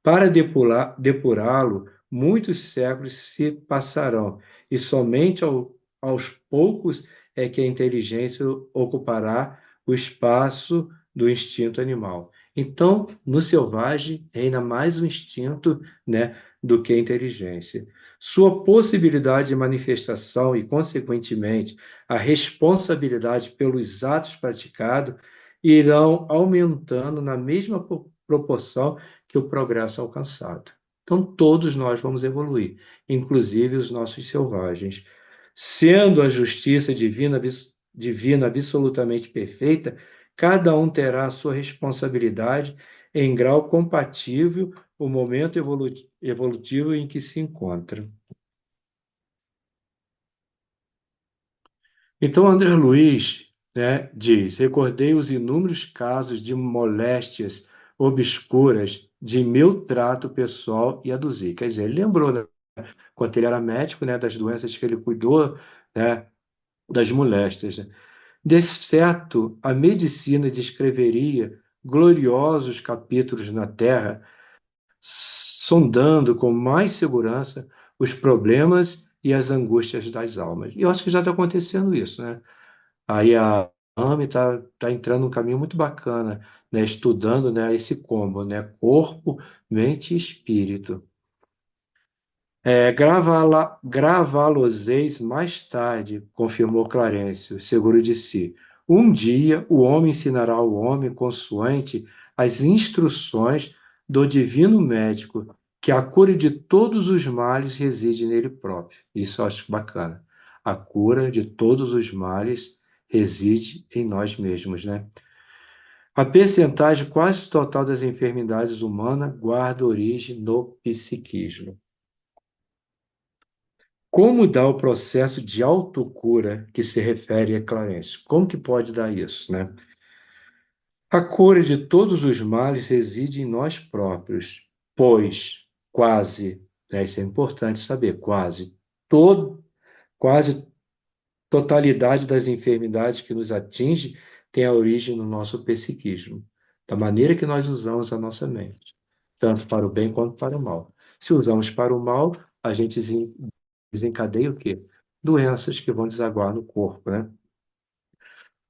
Para depurá-lo, muitos séculos se passarão, e somente aos poucos é que a inteligência ocupará o espaço do instinto animal. Então, no selvagem, reina mais o instinto, né, do que a inteligência. Sua possibilidade de manifestação e, consequentemente, a responsabilidade pelos atos praticados irão aumentando na mesma proporção que o progresso alcançado. Então, todos nós vamos evoluir, inclusive os nossos selvagens. Sendo a justiça divina absolutamente perfeita, cada um terá a sua responsabilidade em grau compatível o momento evolutivo em que se encontra. Então, André Luiz, né, diz: recordei os inúmeros casos de moléstias obscuras de meu trato pessoal e aduzi. Quer dizer, ele lembrou, né, quando ele era médico, né, das doenças que ele cuidou, né, das moléstias. Né? De certo, a medicina descreveria gloriosos capítulos na Terra, sondando com mais segurança os problemas e as angústias das almas. E eu acho que já está acontecendo isso, né? Aí a AME está entrando num caminho muito bacana, né? Estudando, né, esse combo, né? Corpo, mente e espírito. Gravá-los-eis mais tarde, confirmou Clarencio, seguro de si. Um dia o homem ensinará ao homem, consoante as instruções do divino médico, que a cura de todos os males reside nele próprio. Isso eu acho bacana. A cura de todos os males reside em nós mesmos, né? A percentagem quase total das enfermidades humanas guarda origem no psiquismo. Como dá o processo de autocura que se refere a Clarence? Como que pode dar isso, né? A cura de todos os males reside em nós próprios, pois quase, né, isso é importante saber, quase totalidade das enfermidades que nos atinge tem a origem no nosso psiquismo, da maneira que nós usamos a nossa mente, tanto para o bem quanto para o mal. Se usamos para o mal, a gente desencadeia o quê? Doenças que vão desaguar no corpo, né?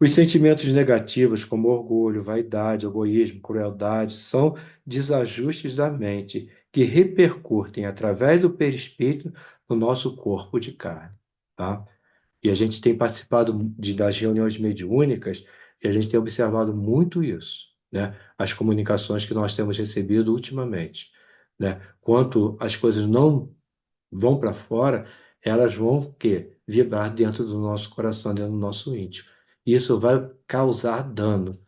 Os sentimentos negativos, como orgulho, vaidade, egoísmo, crueldade, são desajustes da mente que repercutem através do perispírito no nosso corpo de carne, tá? E a gente tem participado das reuniões mediúnicas e a gente tem observado muito isso, né? As comunicações que nós temos recebido ultimamente, né? Quanto as coisas não vão para fora, elas vão o quê? Vibrar dentro do nosso coração, dentro do nosso íntimo. Isso vai causar dano.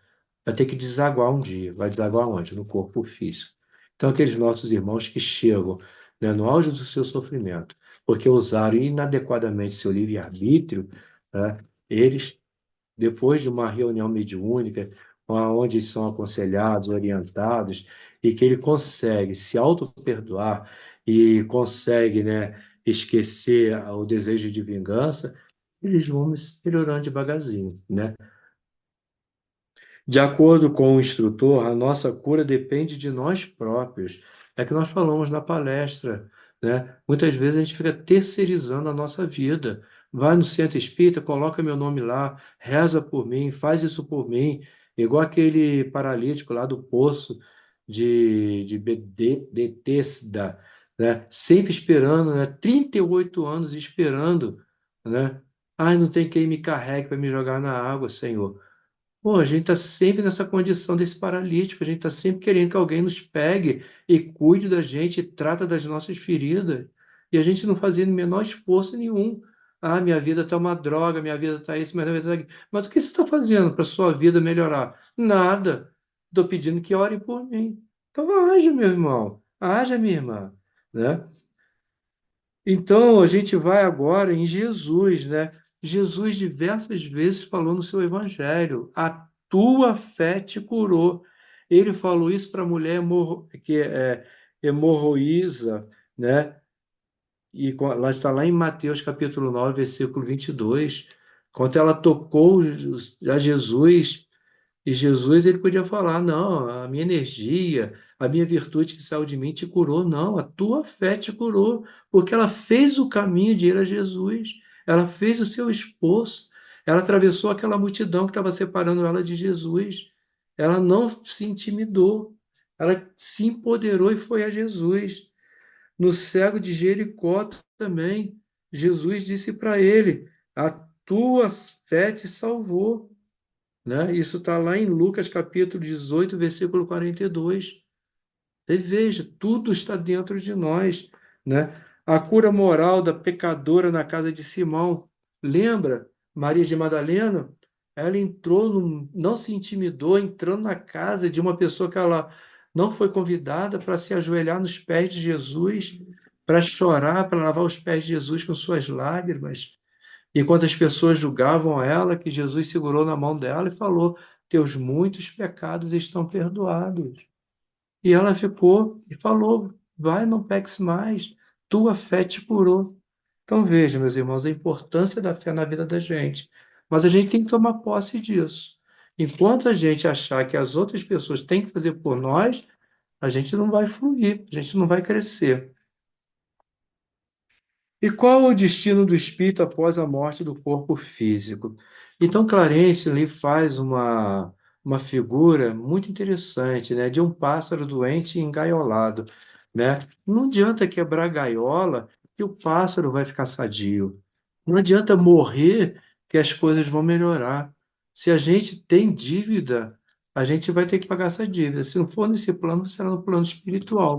Vai ter que desaguar um dia. Vai desaguar onde? No corpo físico. Então, aqueles nossos irmãos que chegam, né, no auge do seu sofrimento, porque usaram inadequadamente seu livre-arbítrio, né, eles, depois de uma reunião mediúnica, onde são aconselhados, orientados, e que ele consegue se auto-perdoar e consegue, né, esquecer o desejo de vingança, eles vão melhorando devagarzinho, né? De acordo com o instrutor, a nossa cura depende de nós próprios. É que nós falamos na palestra, né? Muitas vezes a gente fica terceirizando a nossa vida. Vai no centro espírita, coloca meu nome lá, reza por mim, faz isso por mim. Igual aquele paralítico lá do poço de Betesda, né? Sempre esperando, né? 38 anos esperando, né? Ai, não tem quem me carregue para me jogar na água, Senhor. Pô, a gente está sempre nessa condição desse paralítico, a gente está sempre querendo que alguém nos pegue e cuide da gente, e trata das nossas feridas, e a gente não fazendo o menor esforço nenhum, Ah, minha vida está uma droga, minha vida está isso, minha vida está aquilo. Mas o que você está fazendo para a sua vida melhorar? Nada. Estou pedindo que ore por mim. Então haja, meu irmão. Haja, minha irmã. Né? Então, a gente vai agora em Jesus, né? Jesus diversas vezes falou no seu evangelho: a tua fé te curou. Ele falou isso para a mulher que é hemorroísa, né? E lá está lá em Mateus capítulo 9 versículo 22, quando ela tocou a Jesus, e Jesus, ele podia falar: não, a minha energia, a minha virtude que saiu de mim te curou. Não, a tua fé te curou, porque ela fez o caminho de ir a Jesus, ela fez o seu esforço, ela atravessou aquela multidão que estava separando ela de Jesus, ela não se intimidou, ela se empoderou e foi a Jesus. No cego de Jericó também, Jesus disse para ele: a tua fé te salvou, né? Isso está lá em Lucas capítulo 18, versículo 42. E veja, tudo está dentro de nós, né? A cura moral da pecadora na casa de Simão. Lembra? Maria de Madalena? Ela entrou, não se intimidou, entrando na casa de uma pessoa que ela não foi convidada para se ajoelhar nos pés de Jesus, para chorar, para lavar os pés de Jesus com suas lágrimas. Enquanto as pessoas julgavam ela, que Jesus segurou na mão dela e falou: teus muitos pecados estão perdoados. E ela ficou e falou: vai, não peques mais, tua fé te curou. Então veja, meus irmãos, a importância da fé na vida da gente. Mas a gente tem que tomar posse disso. Enquanto a gente achar que as outras pessoas têm que fazer por nós, a gente não vai fluir, a gente não vai crescer. E qual o destino do espírito após a morte do corpo físico? Então, Clarence ali faz uma figura muito interessante, né, de um pássaro doente e engaiolado, né? Não adianta quebrar a gaiola que o pássaro vai ficar sadio. Não adianta morrer que as coisas vão melhorar. Se a gente tem dívida, a gente vai ter que pagar essa dívida. Se não for nesse plano, será no plano espiritual.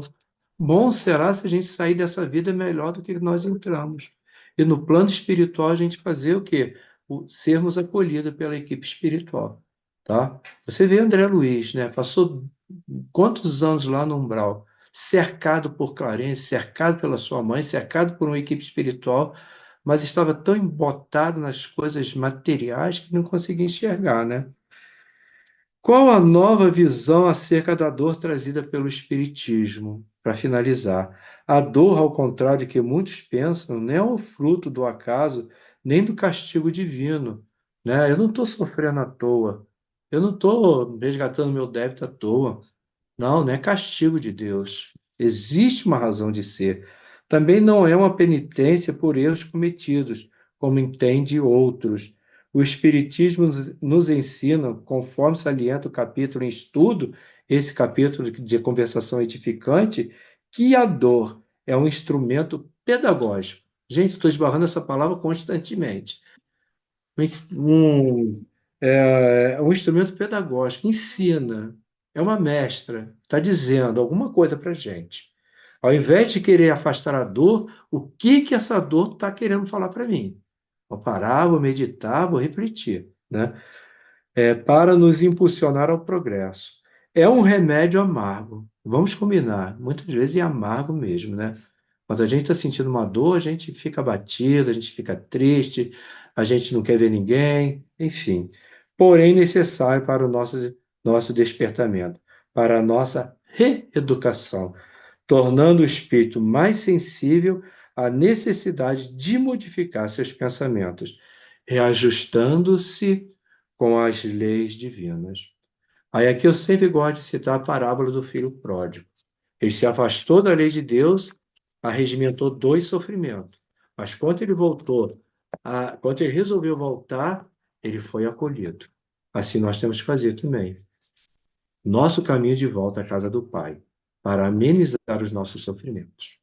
Bom será se a gente sair dessa vida melhor do que nós entramos. E no plano espiritual a gente fazer o quê? Sermos acolhidos pela equipe espiritual, tá? Você vê André Luiz, né? Passou quantos anos lá no umbral, cercado por Clarence, cercado pela sua mãe, cercado por uma equipe espiritual, mas estava tão embotado nas coisas materiais que não conseguia enxergar, né? Qual a nova visão acerca da dor trazida pelo Espiritismo? Para finalizar, a dor, ao contrário do que muitos pensam, não é o fruto do acaso nem do castigo divino, né? Eu não estou sofrendo à toa, eu não estou resgatando meu débito à toa. Não, não é castigo de Deus. Existe uma razão de ser. Também não é uma penitência por erros cometidos, como entende outros. O Espiritismo nos ensina, conforme salienta o capítulo em estudo, esse capítulo de conversação edificante, que a dor é um instrumento pedagógico. Gente, estou esbarrando essa palavra constantemente. Um instrumento pedagógico, ensina, é uma mestra, está dizendo alguma coisa para a gente. Ao invés de querer afastar a dor, o que que essa dor está querendo falar para mim? Vou parar, vou meditar, vou refletir, né? Para nos impulsionar ao progresso. É um remédio amargo. Vamos combinar, muitas vezes é amargo mesmo, né? Quando a gente está sentindo uma dor, a gente fica abatido, a gente fica triste, a gente não quer ver ninguém, enfim. Porém, necessário para o nosso despertamento, para a nossa reeducação, tornando o espírito mais sensível à necessidade de modificar seus pensamentos, reajustando-se com as leis divinas. Aí aqui eu sempre gosto de citar a parábola do filho pródigo. Ele se afastou da lei de Deus, arregimentou dois sofrimentos. Mas quando ele resolveu voltar, ele foi acolhido. Assim nós temos que fazer também. Nosso caminho de volta à casa do Pai, para amenizar os nossos sofrimentos.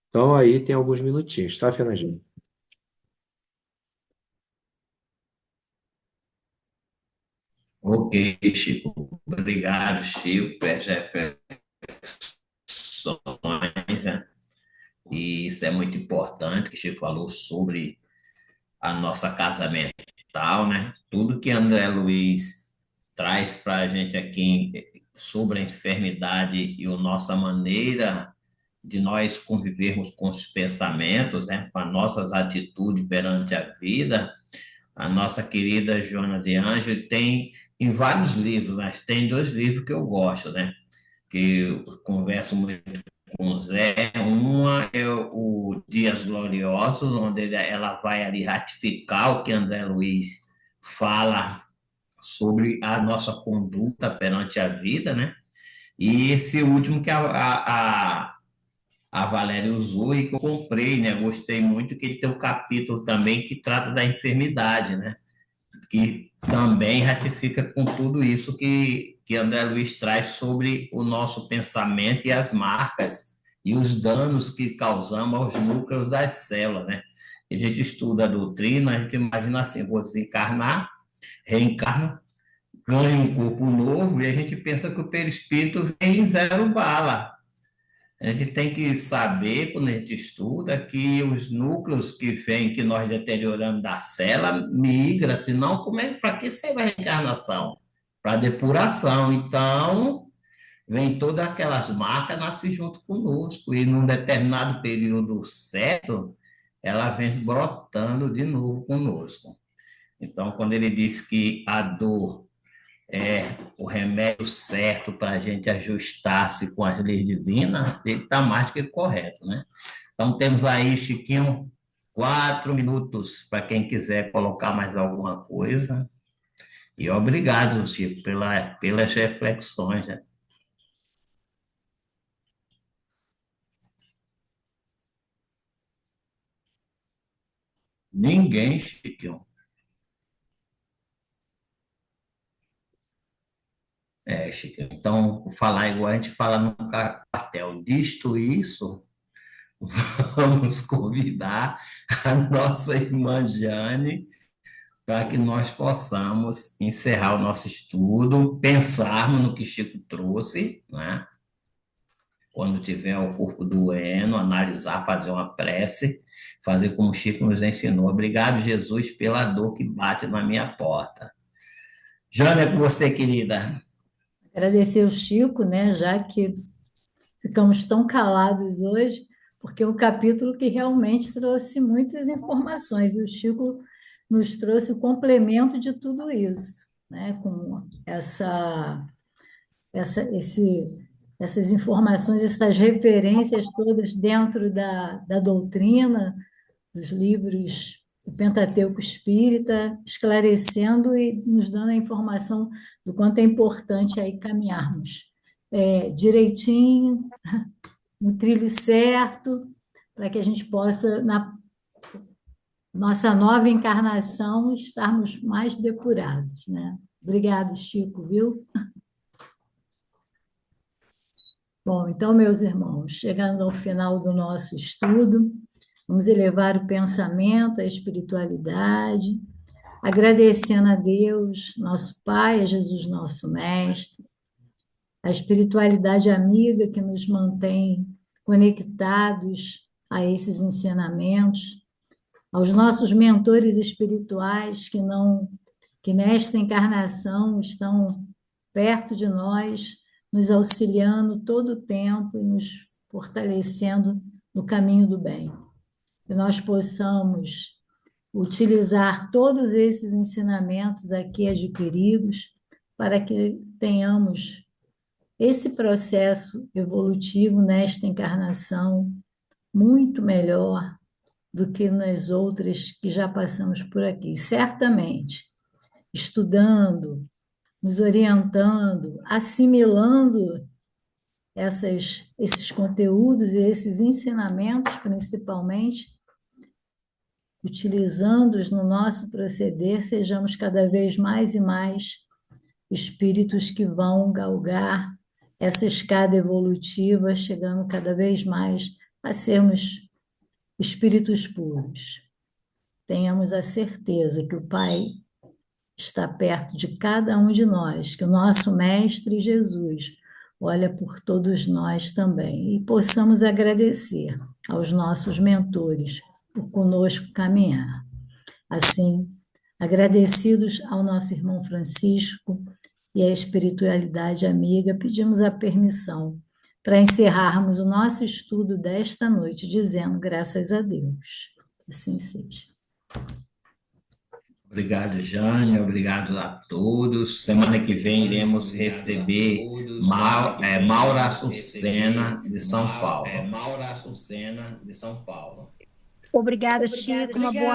Então aí tem alguns minutinhos, tá, Fernandinho? Ok, Chico. Obrigado, Chico, pelas reflexões, né? E isso é muito importante, que o Chico falou sobre a nossa casa mental, né? Tudo que André Luiz traz para a gente aqui sobre a enfermidade e a nossa maneira de nós convivermos com os pensamentos, né? Com as nossas atitudes perante a vida, a nossa querida Joana de Ângelo tem em vários livros, mas tem dois livros que eu gosto, né? Que eu converso muito com o Zé. Uma é o Dias Gloriosos, onde ela vai ali ratificar o que André Luiz fala sobre a nossa conduta perante a vida, né? E esse último que a Valéria usou e que eu comprei, né? Gostei muito que ele tem um capítulo também que trata da enfermidade, né? Que também ratifica com tudo isso que André Luiz traz sobre o nosso pensamento e as marcas e os danos que causamos aos núcleos das células, né? A gente estuda a doutrina, a gente imagina assim, vou desencarnar, reencarno, ganho um corpo novo e a gente pensa que o perispírito vem em zero bala. A gente tem que saber, quando a gente estuda, que os núcleos que vêm, que nós deterioramos da célula, migra, senão como é, para que serve a reencarnação? Para depuração. Então, vem todas aquelas marcas, nasce junto conosco, e num determinado período certo, ela vem brotando de novo conosco. Então, quando ele diz que a dor é o remédio certo para a gente ajustar-se com as leis divinas, ele está mais que correto, né? Então, temos aí, Chiquinho, 4 minutos para quem quiser colocar mais alguma coisa. E obrigado, Chico, pelas reflexões, né? Ninguém, Chiquinho. É, Chiquinho. Então, falar igual a gente fala no cartel, disto isso, vamos convidar a nossa irmã Jane para que nós possamos encerrar o nosso estudo, pensarmos no que Chico trouxe, né? Quando tiver o corpo doendo, analisar, fazer uma prece, fazer como o Chico nos ensinou. Obrigado, Jesus, pela dor que bate na minha porta. Jânia, com você, querida. Agradecer o Chico, né, já que ficamos tão calados hoje, porque é um capítulo que realmente trouxe muitas informações, e o Chico nos trouxe o complemento de tudo isso, né, com essas informações, essas referências todas dentro da doutrina, dos livros do Pentateuco Espírita, esclarecendo e nos dando a informação do quanto é importante aí caminharmos direitinho, no trilho certo, para que a gente possa, na nossa nova encarnação, estarmos mais depurados, né? Obrigado, Chico, viu? Bom, então, meus irmãos, chegando ao final do nosso estudo, vamos elevar o pensamento, a espiritualidade, agradecendo a Deus, nosso Pai, a Jesus, nosso Mestre, a espiritualidade amiga que nos mantém conectados a esses ensinamentos, aos nossos mentores espirituais que nesta encarnação estão perto de nós, nos auxiliando todo o tempo e nos fortalecendo no caminho do bem. Que nós possamos utilizar todos esses ensinamentos aqui adquiridos para que tenhamos esse processo evolutivo nesta encarnação muito melhor do que nas outras que já passamos por aqui. Certamente, estudando, nos orientando, assimilando esses conteúdos e esses ensinamentos, principalmente, utilizando-os no nosso proceder, sejamos cada vez mais e mais espíritos que vão galgar essa escada evolutiva, chegando cada vez mais a sermos espíritos puros. Tenhamos a certeza que o Pai está perto de cada um de nós, que o nosso Mestre Jesus olha por todos nós também, e possamos agradecer aos nossos mentores por conosco caminhar. Assim, agradecidos ao nosso irmão Francisco e à espiritualidade amiga, pedimos a permissão para encerrarmos o nosso estudo desta noite, dizendo graças a Deus. Assim seja. Obrigado, Jane. Obrigado a todos. Semana que vem iremos receber Maura Sucena, de São Paulo. Obrigada, Chico. Uma boa